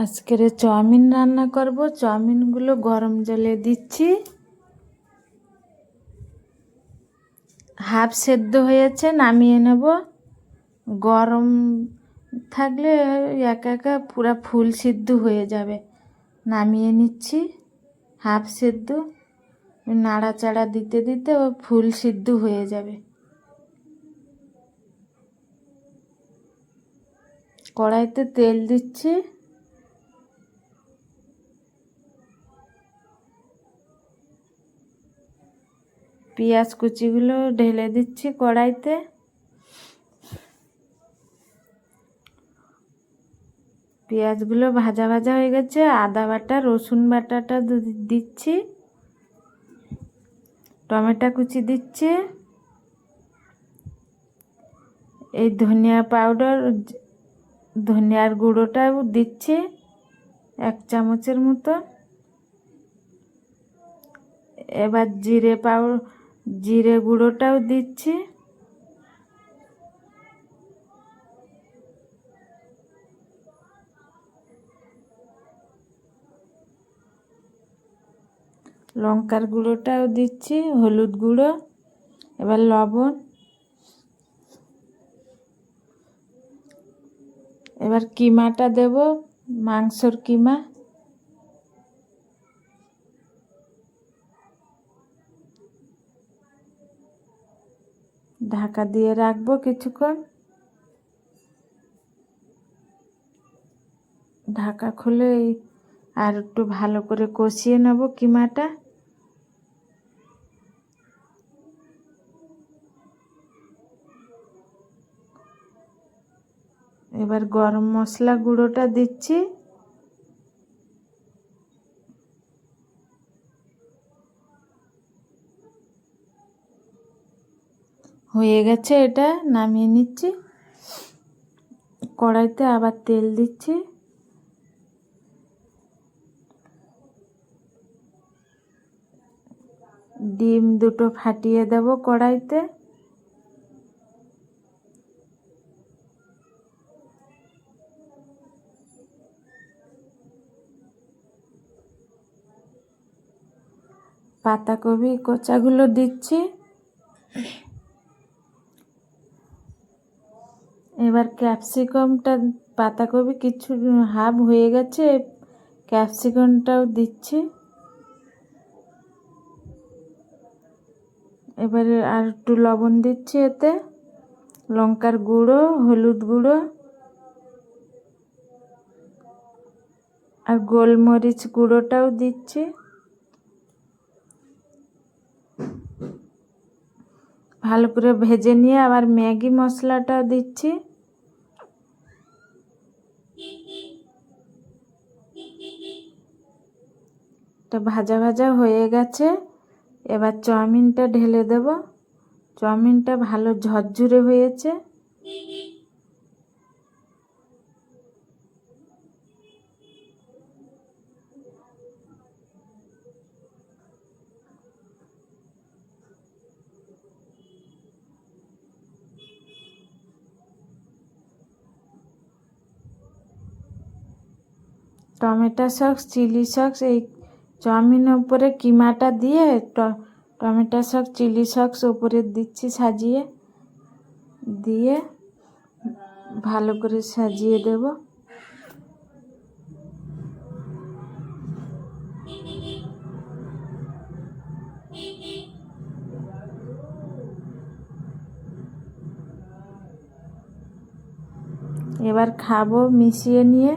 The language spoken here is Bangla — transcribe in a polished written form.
আজকের চাউমিন রান্না করব। চাউমিনগুলো গরম জলে দিচ্ছি। হাফ সেদ্ধ হয়েছে, নামিয়ে নেব। গরম থাকলে একা একা পুরো ফুল সিদ্ধ হয়ে যাবে। নামিয়ে নিচ্ছি। হাফ সেদ্ধ নাড়াচাড়া দিতে দিতে ও ফুল সিদ্ধ হয়ে যাবে। কড়াইতে তেল দিচ্ছি। পেঁয়াজ কুচিগুলো ঢেলে দিচ্ছি কড়াইতে। পেঁয়াজগুলো ভাজা ভাজা হয়ে গেছে। আদা বাটা রসুন বাটাটা দিচ্ছি। টমেটো কুচি দিচ্ছি। এই ধনিয়া পাউডার, ধনিয়ার গুঁড়োটাও দিচ্ছি 1 চামচের মতো। এবার জিরে গুঁড়োটাও দিচ্ছি। লঙ্কার গুঁড়োটাও দিচ্ছি, হলুদ গুঁড়ো, এবার লবণ। এবার কিমাটা দেব, মাংসর কিমা। ঢাকা দিয়ে রাখবো কিছুক্ষণ। ঢাকা খুলে আর একটু ভালো করে কষিয়ে নেব কিমাটা। এবার গরম মশলা গুঁড়োটা দিচ্ছি। হয়ে গেছে, এটা নামিয়ে নিচ্ছি। কড়াইতে আবার তেল দিচ্ছি। ডিম 2টো ফাটিয়ে দেব কড়াইতে। পাতাকপি কোচাগুলো দিচ্ছি। এবার ক্যাপসিকামটা, পাতাকপি কিছু হাফ হয়ে গেছে, ক্যাপসিকামটাও দিচ্ছি। এবারে আর একটু লবণ দিচ্ছি এতে, লঙ্কার গুঁড়ো, হলুদ গুঁড়ো আর গোলমরিচ গুঁড়োটাও দিচ্ছি। ভালো করে ভেজে নিয়ে আবার ম্যাগি মশলাটাও দিচ্ছি। এটা ভাজা ভাজা হয়ে গেছে। এবার চাউমিনটা ঢেলে দেব। চাউমিনটা ভালো ঝরঝরে হয়েছে। টমেটো সস, চিলি সস এই চাউমিনের উপরে কিমাটা দিয়ে টমেটো সস, চিলি সস উপরে দিচ্ছি সাজিয়ে। দিয়ে ভালো করে সাজিয়ে দেব। এবার খাবো মিশিয়ে নিয়ে।